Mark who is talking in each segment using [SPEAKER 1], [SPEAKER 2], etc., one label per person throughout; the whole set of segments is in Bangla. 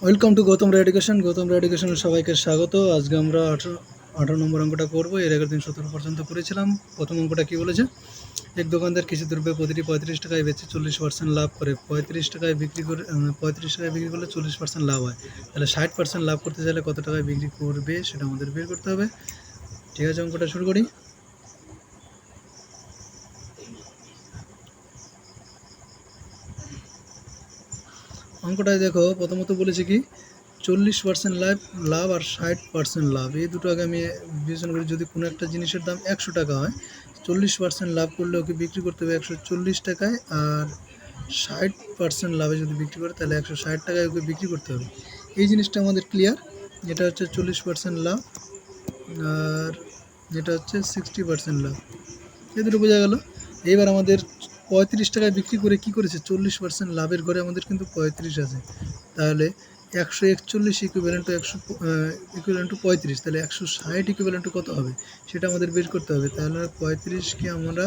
[SPEAKER 1] ওয়েলকাম টু গৌতম এডুকেশনের সবাইকে স্বাগত। আজকে আমরা 18 নম্বর অঙ্কটা করব। এর আগের দিন 17 পর্যন্ত করেছিলাম। প্রথম অঙ্কটা কি বলেছে? এক দোকানদার কৃষি দ্রব্য প্রতিটি 35 টাকায় বেচে 40% লাভ করে। 35 টাকায় বিক্রি করে 35 টাকায় বিক্রি করলে 40% লাভ হয়। তাহলে 60% লাভ করতে চাইলে কত টাকায় বিক্রি করবে সেটা আমাদের বের করতে হবে। ঠিক আছে, অঙ্কটা শুরু করি। অঙ্কটায় দেখো, প্রথমত বলেছে কি 40% লাভ আর 60% লাভ, এই দুটো আগে আমি বিবেচনা করি। যদি কোনো একটা জিনিসের দাম 100 টাকা হয়, 40% লাভ করলে ওকে বিক্রি করতে হবে 140 টাকায়, আর 60% লাভে যদি বিক্রি করে তাহলে 160 টাকায় ওকে বিক্রি করতে হবে। এই জিনিসটা আমাদের ক্লিয়ার। এটা হচ্ছে 40% লাভ, আর এটা হচ্ছে 60% লাভ। এই দুটো বোঝা গেল। এবার আমাদের 35 টাকায় বিক্রি করে কি করেছে, 40% লাভের ঘরে আমাদের কিন্তু 35 আছে। তাহলে 141 ইকুইভ্যালেন্ট টু 35, তাহলে 160 ইকুইভ্যালেন্ট টু কত হবে সেটা আমাদের বের করতে হবে। তাহলে 35কে আমরা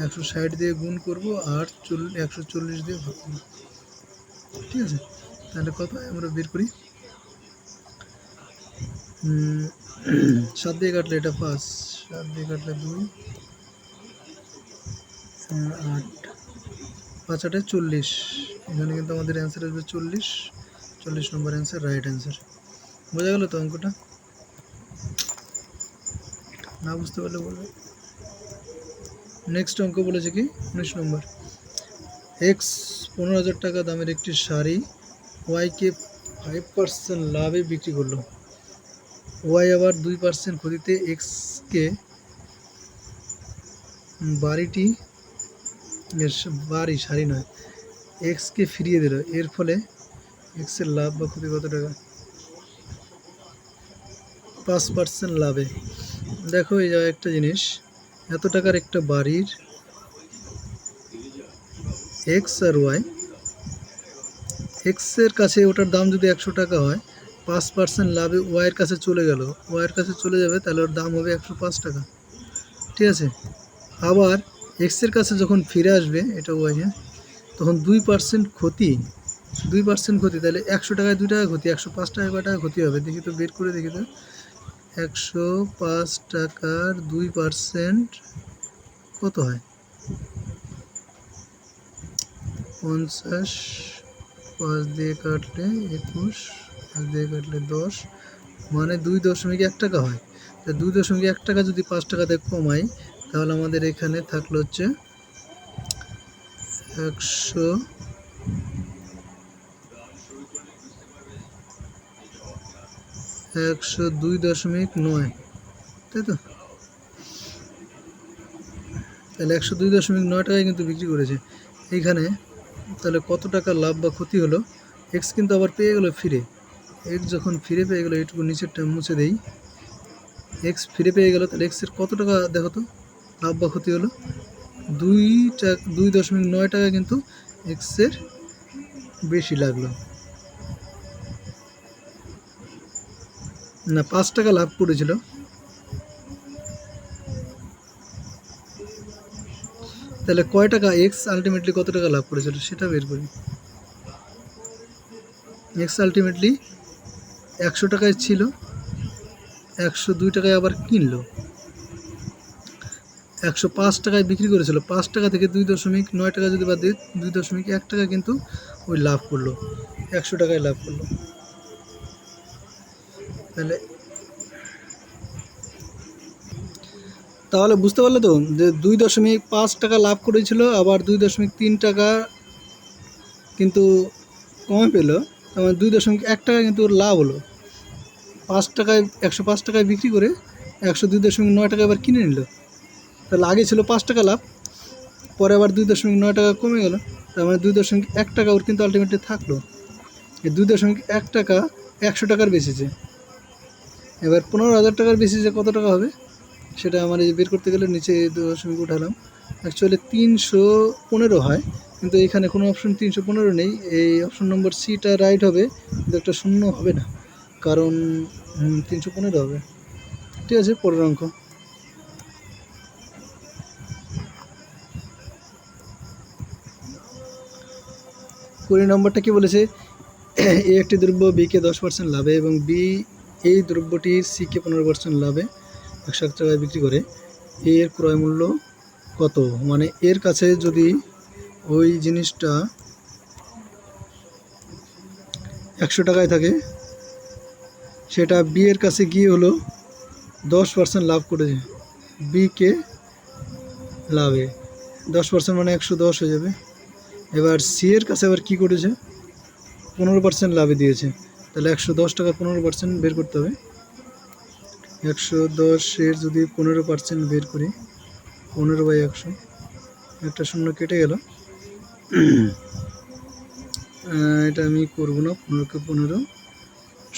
[SPEAKER 1] 160 দিয়ে গুণ করব আর 140 দিয়ে ভাগ করব। ঠিক আছে, তাহলে কত হয় আমরা বের করি। 7 দিয়ে কাটলে এটা 5, 7 দিয়ে কাটলে 2, 8, 5 8 40। এখানে কিন্তু আমাদের অ্যান্সার আসবে 40 নম্বর অ্যান্সার, রাইট অ্যান্সার। বোঝা গেল তো অঙ্কটা? না বুঝতে পারলে বলবে। নেক্সট অঙ্ক বলেছে কি 19 নম্বর। এক্স 15,000 টাকা দামের একটি শাড়ি ওয়াইকে 5% লাভে বিক্রি করলো। ওয়াই আবার 2% ক্ষতিতে এক্সকে শাড়ি নয়, এক্সকে ফিরিয়ে দিল। এর ফলে এক্সের লাভ বা ক্ষতি কত টাকা? 5% লাভে। দেখো, এই জায়গায় একটা জিনিস, এত টাকার একটা বাড়ির এক্স আর ওয়াই, এক্সের কাছে ওটার দাম যদি 100 টাকা হয়, 5% লাভে ওয়াইয়ের কাছে চলে গেল, ওয়াইয়ের কাছে চলে যাবে, তাহলে ওর দাম হবে 105 টাকা। ঠিক আছে, আবার এক্সের কাছে যখন ফিরে আসবে, এটা ওয়াই, হ্যাঁ, তখন 2% ক্ষতি, 2% ক্ষতি, তাহলে 100 টাকায় 2 টাকা ক্ষতি, 105 টাকায় কয় টাকা ক্ষতি হবে দেখি তো, বের করে দেখি তো। 105 টাকার 2% কত হয়? 50, 5 দিয়ে কাটলে 21, 5 দিয়ে কাটলে 10, মানে 2.1 টাকা হয়। তা 2.1 টাকা যদি 5 টাকাতে কমাই, তাহলে আমাদের এখানে থাকলো হচ্ছে 102.9, তাই তো? তাহলে 102.9 টাকায় কিন্তু বিক্রি করেছে এইখানে। তাহলে কত টাকা লাভ বা ক্ষতি হলো? এক্স কিন্তু আবার পেয়ে গেল ফিরে। এক্স যখন ফিরে পেয়ে গেলো, এইটুকু নিচেরটা মুছে দেই, এক্স ফিরে পেয়ে গেল, তাহলে এক্সের কত টাকা দেখো তো লাভ বা ক্ষতি হলো? 2.9 টাকা কিন্তু এক্সের বেশি লাগলো না, 5 টাকা লাভ করেছিল। তাহলে কয় টাকা এক্স আলটিমেটলি কত টাকা লাভ করেছিল সেটা বের করি। এক্স আলটিমেটলি 100 টাকায় ছিল, 102 টাকায় আবার কিনলো, 105 টাকায় বিক্রি করেছিল। 5 টাকা থেকে 2.9 টাকা যদি বাদ দিই, 2.1 টাকা কিন্তু ওই লাভ করলো, 100 টাকায় লাভ করলো। তাহলে বুঝতে পারলে তো যে 2.5 টাকা লাভ করেছিল, আবার 2.3 টাকা কিন্তু কমে পেলো, তার 2.1 টাকা কিন্তু ওর লাভ হলো। 5 টাকায় 105 টাকায় বিক্রি করে 102.9 টাকা আবার কিনে নিল। তাহলে আগে ছিল 5 টাকা লাভ, পরে আবার 2.9 টাকা কমে গেল, তার মানে 2.1 টাকা ওর কিন্তু আলটিমেটলি থাকলো। এই 2.1 টাকা 100 টাকার বেশিছে। এবার 15,000 টাকার বেশিছে কত টাকা হবে সেটা আমার এই বের করতে গেলে নিচে 2 উঠালাম। অ্যাকচুয়ালি 315 হয়, কিন্তু এখানে কোনো অপশন 315 নেই। এই অপশন নম্বর সিটা রাইট হবে, কিন্তু একটা শূন্য হবে না, কারণ 315 হবে। ঠিক আছে, পরের অঙ্ক। 20 নম্বরটা কি বলেছে? এ একটি দ্রব্য বিকে 10% লাভে এবং বি এই দ্রব্যটি সিকে 15% লাভে 100 টাকায় বিক্রি করে। এর ক্রয় মূল্য কত? মানে এর কাছে যদি ওই জিনিসটা 100 টাকায় থাকে, সেটা বি এর কাছে গিয়ে হলো 10% লাভ করেছে বিকে লাভে। 10% মানে 110 হয়ে যাবে। এবার সি এর কাছে আবার কী করেছে? 15% লাভে দিয়েছে, তাহলে 110 টাকা 15% বের করতে হবে। 110-এর যদি 15% বের করি, 15/100, একটা শূন্য কেটে গেল। এটা আমি করবো না, 15-কে 15,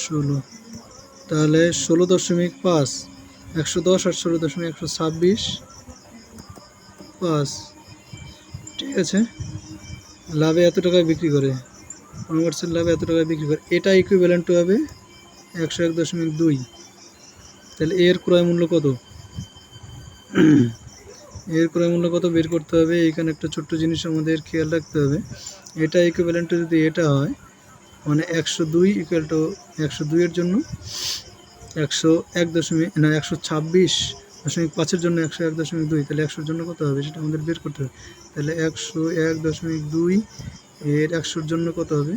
[SPEAKER 1] 16, তাহলে 16.5, 110 আর 16.126, 5, ঠিক আছে। লাভে এত টাকায় বিক্রি করে, 15% লাভে এত টাকায় বিক্রি করে, এটা ইকুইভ্যালেন্ট হবে 101.2। তাহলে এর ক্রয় মূল্য কত? এর ক্রয় মূল্য কত বের করতে হবে। এখানে একটা ছোট্ট জিনিস আমাদের খেয়াল রাখতে হবে, এটা ইকুইভ্যালেন্ট যদি এটা হয়, মানে 102 ইকুয়াল টু 102-এর জন্য 126.5-এর জন্য 101.2, তাহলে 100-এর জন্য কত হবে সেটা আমাদের বের করতে হবে। তাহলে 101.2 এর 100-এর জন্য কত হবে?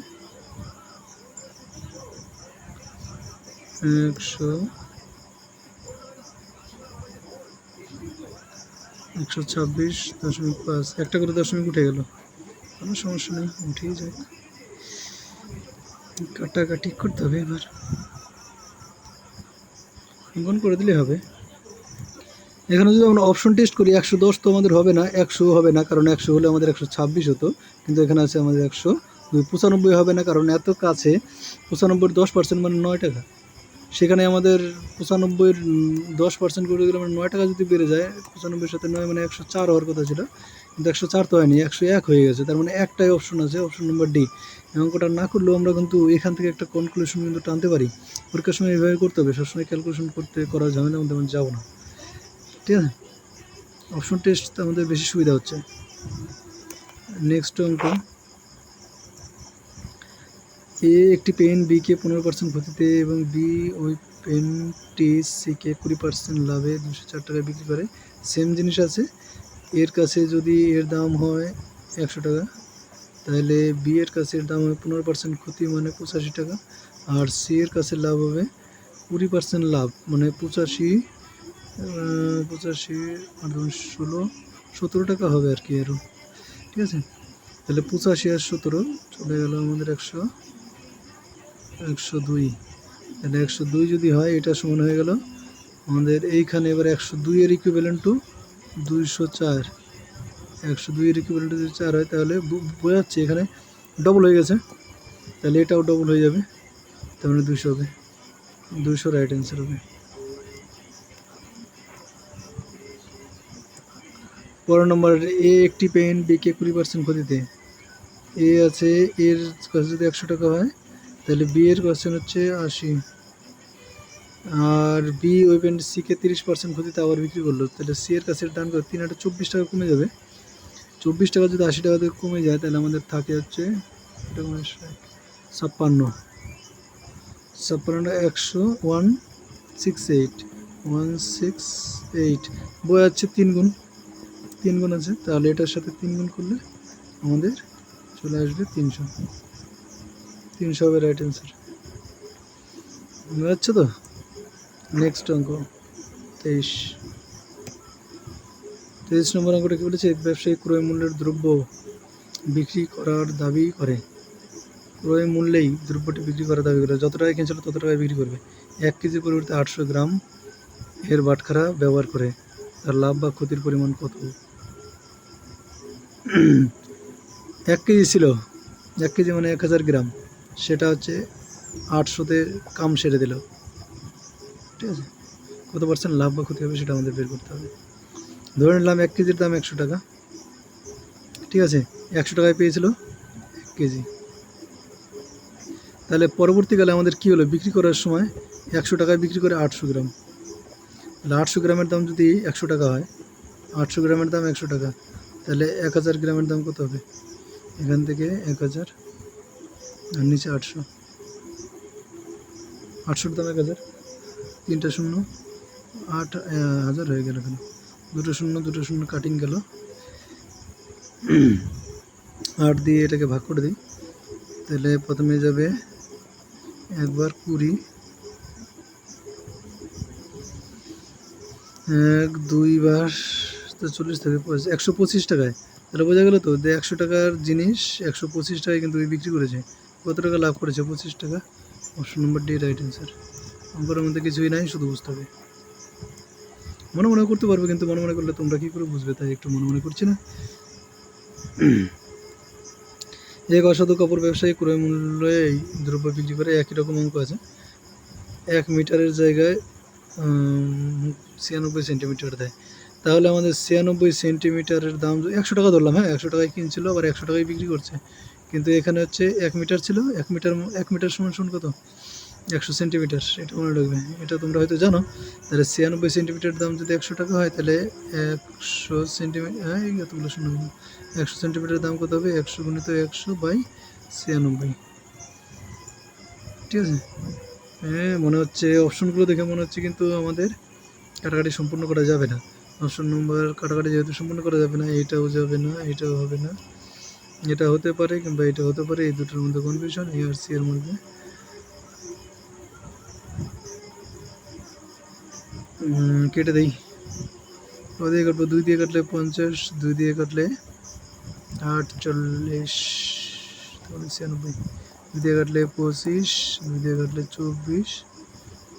[SPEAKER 1] 126.5, একটা করে দশমিক উঠে গেল, কোনো সমস্যা নেই, উঠেই যাক। কাটাকাটি করতে হবে, এবার গুণ করে দিলে হবে। এখানে যদি আমরা অপশন টেস্ট করি, 110 তো আমাদের হবে না, 100 হবে না, কারণ 100 হলে আমাদের 126 হতো, কিন্তু এখানে আছে আমাদের 102। 95 হবে না, কারণ এত কাছে 95-এর 10% মানে 9 টাকা। সেখানে আমাদের 95-এর 10% করে দিলে মানে 9 টাকা যদি বেড়ে যায়, 95-এর সাথে 9 মানে 104 হওয়ার কথা ছিল, কিন্তু 104 তো হয়নি, 101 হয়ে গেছে। তার মানে একটাই অপশন আছে, অপশন নম্বর ডি। অঙ্কটা না করলেও আমরা কিন্তু এখান থেকে একটা কনক্লুশন কিন্তু টানতে পারি। পরীক্ষার সময় এভাবে করতে হবে, সবসময় ক্যালকুলেশন করার ঝামেলা আমাদের যাবো না, ঠিক আছে। অপশন টেস্ট আমাদের বেশি সুবিধা হচ্ছে। নেক্সট অঙ্ক, এ একটি পেন বিকে 15% ক্ষতিতে এবং বি ওই পেনটি সিকে 20% লাভে 204 টাকায় বিক্রি করে। সেম জিনিস আছে, এর কাছে যদি এর দাম হয় 100 টাকা, তাহলে বি এর কাছে এর দাম হবে 15% ক্ষতি মানে 85 টাকা, আর সি এর কাছে লাভ হবে 20% লাভ মানে 85 আর 17 টাকা হবে আর কি আরও, ঠিক আছে। তাহলে 85 আর 17 চলে গেল আমাদের 102। তাহলে 102 যদি হয়, এটা সমান হয়ে গেল আমাদের এইখানে। এবার 102-এর ইকুইভ্যালেন্ট টু 204, 102-এর ইকুইভ্যালেন্ট যদি 4 হয়, তাহলে বোঝা যাচ্ছে এখানে ডবল হয়ে গেছে, তাহলে এটাও ডবল হয়ে যাবে, তার মানে 200 হবে। 200 রাইট অ্যান্সার হবে। পরের নম্বর, এ একটি পেন বিকে 20% ক্ষতিতে। এ আছে, এর কাছে যদি 100 টাকা হয়, তাহলে বি এর কোয়েশ্চেন হচ্ছে 80, আর বি ওই পেনটি সিকে 30% ক্ষতিতে আবার বিক্রি করলো, তাহলে সি এর কাছে দাম করে 3 24 টাকা কমে যাবে। 24 টাকা যদি 80 টাকা থেকে কমে যায়, তাহলে আমাদের থাকে হচ্ছে 56, 168 বই আছে 3 গুণ আছে, তাহলে এটার সাথে 3 গুণ করলে আমাদের চলে আসবে 300 হবে রাইট অ্যান্সার। বুঝতে পারছো তো? নেক্সট অঙ্ক 23 নম্বর অঙ্কটা কি বলেছে? ব্যবসায়ী ক্রয় মূল্যের দ্রব্য বিক্রি করার দাবি করে, ক্রয় মূল্যেই দ্রব্যটি বিক্রি করার দাবি করে, যত টাকায় কিনছিল তত টাকায় বিক্রি করবে। 1 কেজির পরিবর্তে 800 গ্রাম এর বাটখারা ব্যবহার করে, তার লাভ বা ক্ষতির পরিমাণ কত? 1 কেজি ছিল, 1 কেজি মানে 1000 গ্রাম, সেটা হচ্ছে 800-তে কাম সেরে দিল, ঠিক আছে। কত % লাভ বা ক্ষতি হবে সেটা আমাদের বের করতে হবে। ধরে নিলাম 1 কেজির দাম 100 টাকা, ঠিক আছে, 100 টাকায় পেয়েছিল 1 কেজি। তাহলে পরবর্তীকালে আমাদের কি হলো, বিক্রি করার সময় 100 টাকায় বিক্রি করে 800 গ্রাম, তাহলে 800 গ্রামের দাম যদি 100 টাকা হয়, 800 গ্রামের দাম 100 টাকা, তাহলে 1000 গ্রামের দাম কত হবে? এখান থেকে 1000 আর নিচে 800, 800 দাম 1000, 3টা শূন্য 8000 হয়ে গেল। কেন 2টো শূন্য 2টো শূন্য কাটিং গেল। 8 দিয়ে এটাকে ভাগ করে দিই, তাহলে প্রথমে যাবে একবার 20, 1 2 বার তো 40 থেকে 125 টাকায়। তাহলে বোঝা গেল তো যে 100 টাকার জিনিস 125 টাকায় কিন্তু বিক্রি করেছে। কত টাকা লাভ করেছে? 25 টাকা। Option number D right answer. অঙ্কের মধ্যে কিছুই নাই, শুধু বুঝতে হবে। মনে মনে করতে পারবে, কিন্তু মনে মনে করলে তোমরা কী করে বুঝবে, তাই একটু মনে মনে করছি না। এক অসাধু কাপড় ব্যবসায়ী ক্রয় মূল্যে এই দ্রব্য বিক্রি করে। একই রকম অঙ্ক আছে। 1 মিটারের জায়গায় 96 সেন্টিমিটার দেয়। তাহলে আমাদের 96 সেন্টিমিটারের দাম 100 টাকা ধরলাম। হ্যাঁ, 100 টাকায় কিনছিল, আবার 100 টাকায় বিক্রি করছে। কিন্তু এখানে হচ্ছে 1 মিটার ছিল। 1 মিটার সমান কত? 100 সেন্টিমিটার। এটা মনে রাখবে, এটা তোমরা হয়তো জানো। তাহলে 96 সেন্টিমিটার দাম যদি 100 টাকা হয়, তাহলে 100 সেন্টিমিটার, হ্যাঁ এতগুলো শূন্য, 100 সেন্টিমিটার দাম কত হবে? 100 গুণিত 100/96। ঠিক আছে? হ্যাঁ, মনে হচ্ছে অপশনগুলো দেখে মনে হচ্ছে কিন্তু আমাদের কাটাকাটি সম্পূর্ণ করা যাবে না। অপশন নম্বর কাটাকাটি যেহেতু সম্পূর্ণ করা যাবে না, এইটাও যাবে না, এইটাও হবে না, এটা হতে পারে কিংবা এটা হতে পারে। এই দুটোর মধ্যে কনফিউশন, এ আর সি এর মধ্যে। কেটে দেই। ও দিয়ে কাটবো, 2 দিয়ে কাটলে 50, 2 দিয়ে কাটলে 48, 96, 2 দিয়ে কাটলে 25, 2 দিয়ে কাটলে 24,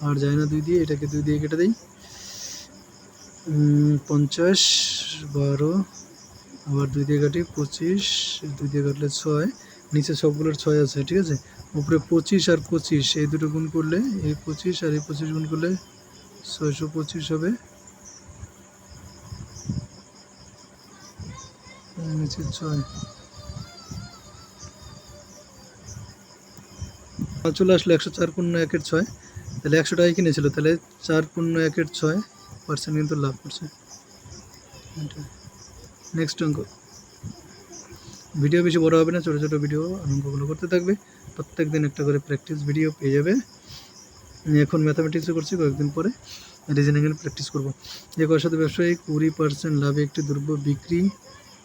[SPEAKER 1] আর যায় না 2 দিয়ে। এটাকে 2 দিয়ে কেটে দেই। 50, 12, আবার 2 দিয়ে কাটি 25, 2 দিয়ে কাটলে 6, নিচে সবগুলোর 6 আছে। ঠিক আছে, উপরে 25 আর 25 এই দুটো গুণ করলে, এই 25 আর এই 25 গুণ করলে 625 হবে। নিচে 6 চলে আসলো। 104.1/6, তাহলে 100 টাকায় কিনেছিল, তাহলে 4.1/6% কিন্তু লাভ করছে। নেক্সট অঙ্ক। ভিডিও বেশি বড় হবে না, ছোটো ছোটো ভিডিও অঙ্কগুলো করতে থাকবে। প্রত্যেক দিন একটা করে প্র্যাকটিস ভিডিও পেয়ে যাবে। এখন ম্যাথামেটিক্সে করছি, কয়েকদিন পরে রিজনিংয়ের প্র্যাকটিস করবো। এক অসাধু ব্যবসায়ী 20% লাভে একটি দ্রব্য বিক্রি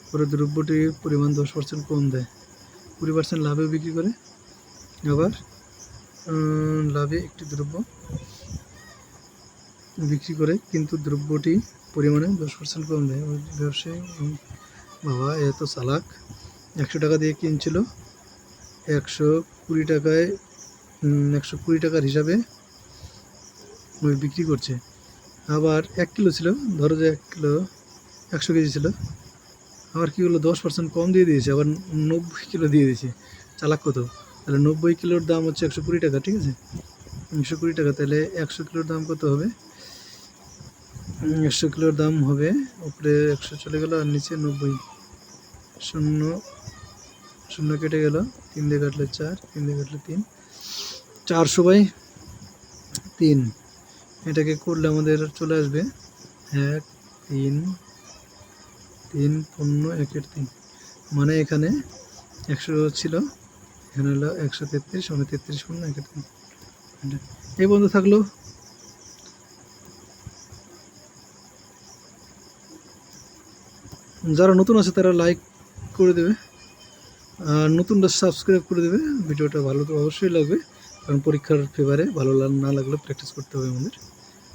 [SPEAKER 1] করে দ্রব্যটির পরিমাণ 10% কম দেয়। 20% লাভেও বিক্রি করে, আবার লাভে একটি দ্রব্য বিক্রি করে, কিন্তু দ্রব্যটি পরিমাণে 10% কম দেয়। ওই ব্যবসায়ী বাবা এত চালাক। 100 টাকা দিয়ে কিনছিল, 120 টাকায় 120 টাকার হিসাবে ওই বিক্রি করছে। আবার 1 কিলো ছিল, ধরো যে 1 কিলো 100 কেজি ছিল, আবার কী হলো 10% কম দিয়ে দিয়েছে, আবার 90 কিলো দিয়ে দিয়েছে। চালাক কত? তাহলে 90 কিলোর দাম হচ্ছে 120 টাকা। ঠিক আছে, 120 টাকা, তাহলে 100 কিলোর দাম কত হবে? 100 কিলোর দাম হবে, উপরে 100 চলে গেল আর নিচে 90, শূন্য শূন্য কেটে গেল, 3 দিয়ে কাটলে 4, 3 দিয়ে কাটলে 3, 400/3। এটাকে করলে আমাদের চলে আসবে 1 3 3 0 1 3, মানে এখানে 100 ছিল, এখানে হলো 133, মানে 33 0 1 3। এই বন্ধু থাকলো। যারা নতুন আছে তারা লাইক করে দেবে, আর নতুনরা সাবস্ক্রাইব করে দেবে। ভিডিওটা ভালো তো অবশ্যই লাগবে, কারণ পরীক্ষার ফেভারে ভালো না লাগলে প্র্যাকটিস করতে হবে আমাদের।